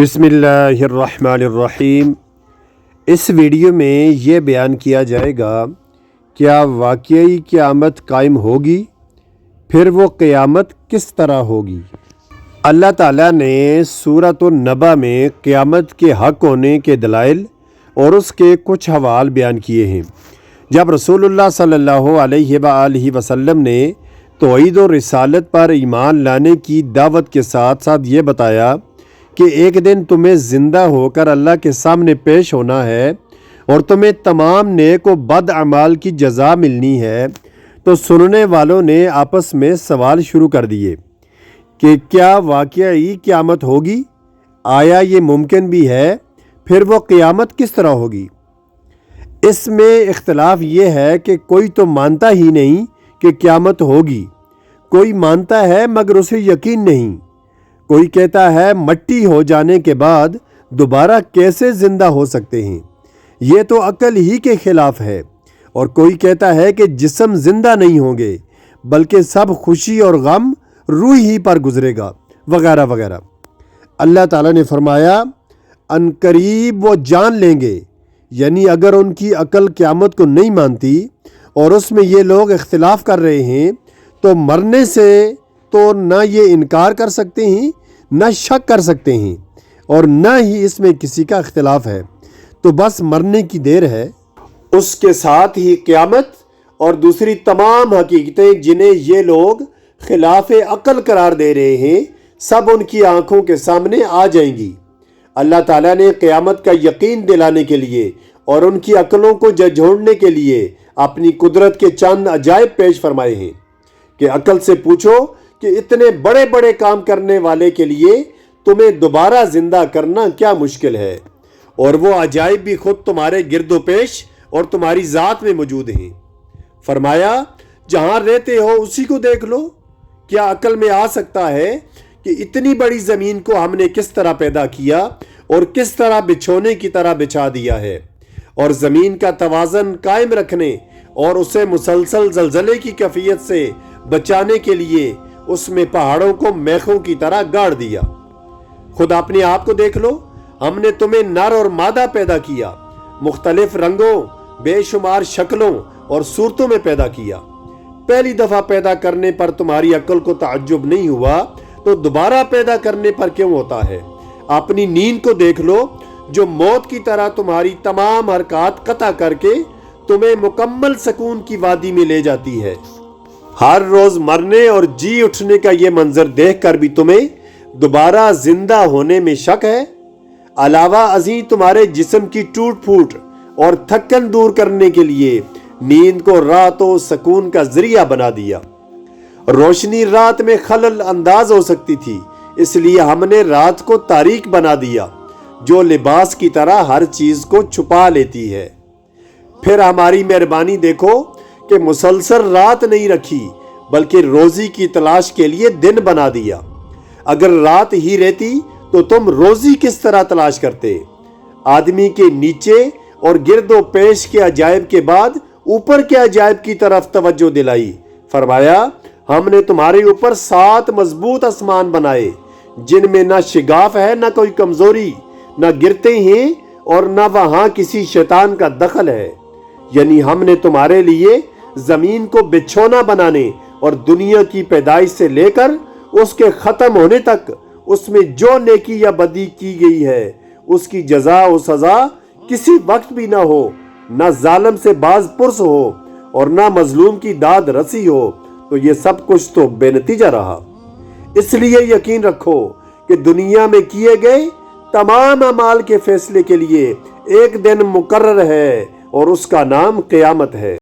بسم اللہ الرحمن الرحیم۔ اس ویڈیو میں یہ بیان کیا جائے گا کیا واقعی قیامت قائم ہوگی، پھر وہ قیامت کس طرح ہوگی۔ اللہ تعالیٰ نے سورۃ النبأ میں قیامت کے حق ہونے کے دلائل اور اس کے کچھ حوال بیان کیے ہیں۔ جب رسول اللہ صلی اللہ علیہ وآلہ وسلم نے توحید و رسالت پر ایمان لانے کی دعوت کے ساتھ ساتھ یہ بتایا کہ ایک دن تمہیں زندہ ہو کر اللہ کے سامنے پیش ہونا ہے اور تمہیں تمام نیک و بد اعمال کی جزا ملنی ہے، تو سننے والوں نے آپس میں سوال شروع کر دیے کہ کیا واقعی قیامت ہوگی؟ آیا یہ ممکن بھی ہے؟ پھر وہ قیامت کس طرح ہوگی؟ اس میں اختلاف یہ ہے کہ کوئی تو مانتا ہی نہیں کہ قیامت ہوگی، کوئی مانتا ہے مگر اسے یقین نہیں، کوئی کہتا ہے مٹی ہو جانے کے بعد دوبارہ کیسے زندہ ہو سکتے ہیں، یہ تو عقل ہی کے خلاف ہے، اور کوئی کہتا ہے کہ جسم زندہ نہیں ہوں گے بلکہ سب خوشی اور غم روح ہی پر گزرے گا، وغیرہ وغیرہ۔ اللہ تعالیٰ نے فرمایا ان قریب وہ جان لیں گے، یعنی اگر ان کی عقل قیامت کو نہیں مانتی اور اس میں یہ لوگ اختلاف کر رہے ہیں تو مرنے سے تو نہ یہ انکار کر سکتے ہیں نہ شک کر سکتے ہیں اور نہ ہی اس میں کسی کا اختلاف ہے، تو بس مرنے کی دیر ہے۔ اس کے ساتھ ہی قیامت اور دوسری تمام حقیقتیں جنہیں یہ لوگ خلاف عقل قرار دے رہے ہیں سب ان کی آنکھوں کے سامنے آ جائیں گی۔ اللہ تعالیٰ نے قیامت کا یقین دلانے کے لیے اور ان کی عقلوں کو جھنجھوڑنے کے لیے اپنی قدرت کے چند عجائب پیش فرمائے ہیں کہ عقل سے پوچھو کہ اتنے بڑے بڑے کام کرنے والے کے لیے تمہیں دوبارہ زندہ کرنا کیا مشکل ہے، اور وہ عجائب بھی خود تمہارے گرد و پیش اور تمہاری ذات میں موجود ہیں۔ فرمایا جہاں رہتے ہو اسی کو دیکھ لو، کیا عقل میں آ سکتا ہے کہ اتنی بڑی زمین کو ہم نے کس طرح پیدا کیا اور کس طرح بچھونے کی طرح بچھا دیا ہے، اور زمین کا توازن قائم رکھنے اور اسے مسلسل زلزلے کی کیفیت سے بچانے کے لیے اس میں پہاڑوں کو میخوں کی طرح گاڑ دیا۔ خود اپنے آپ کو دیکھ لو، ہم نے تمہیں نر اور مادہ پیدا کیا، مختلف رنگوں، بے شمار شکلوں اور صورتوں میں پیدا کیا۔ پہلی دفعہ پیدا کرنے پر تمہاری عقل کو تعجب نہیں ہوا تو دوبارہ پیدا کرنے پر کیوں ہوتا ہے؟ اپنی نیند کو دیکھ لو جو موت کی طرح تمہاری تمام حرکات قطع کر کے تمہیں مکمل سکون کی وادی میں لے جاتی ہے۔ ہر روز مرنے اور جی اٹھنے کا یہ منظر دیکھ کر بھی تمہیں دوبارہ زندہ ہونے میں شک ہے؟ علاوہ ازیں تمہارے جسم کی ٹوٹ پھوٹ اور تھکن دور کرنے کے لیے نیند کو راحت و سکون کا ذریعہ بنا دیا۔ روشنی رات میں خلل انداز ہو سکتی تھی، اس لیے ہم نے رات کو تاریک بنا دیا جو لباس کی طرح ہر چیز کو چھپا لیتی ہے۔ پھر ہماری مہربانی دیکھو کہ مسلسل رات نہیں رکھی بلکہ روزی کی تلاش کے لیے دن بنا دیا۔ اگر رات ہی رہتی تو تم روزی کس طرح تلاش کرتے؟ آدمی کے نیچے اور گرد و پیش کے عجائب کے بعد اوپر کے عجائب کی طرف توجہ دلائی۔ فرمایا ہم نے تمہارے اوپر 7 مضبوط آسمان بنائے جن میں نہ شگاف ہے نہ کوئی کمزوری، نہ گرتے ہیں اور نہ وہاں کسی شیطان کا دخل ہے، یعنی ہم نے تمہارے لیے زمین کو بچھونا بنانے اور دنیا کی پیدائش سے لے کر اس کے ختم ہونے تک اس میں جو نیکی یا بدی کی گئی ہے اس کی جزا و سزا کسی وقت بھی نہ ہو، نہ ظالم سے باز پرس ہو اور نہ مظلوم کی داد رسی ہو، تو یہ سب کچھ تو بے نتیجہ رہا۔ اس لیے یقین رکھو کہ دنیا میں کیے گئے تمام اعمال کے فیصلے کے لیے ایک دن مقرر ہے اور اس کا نام قیامت ہے۔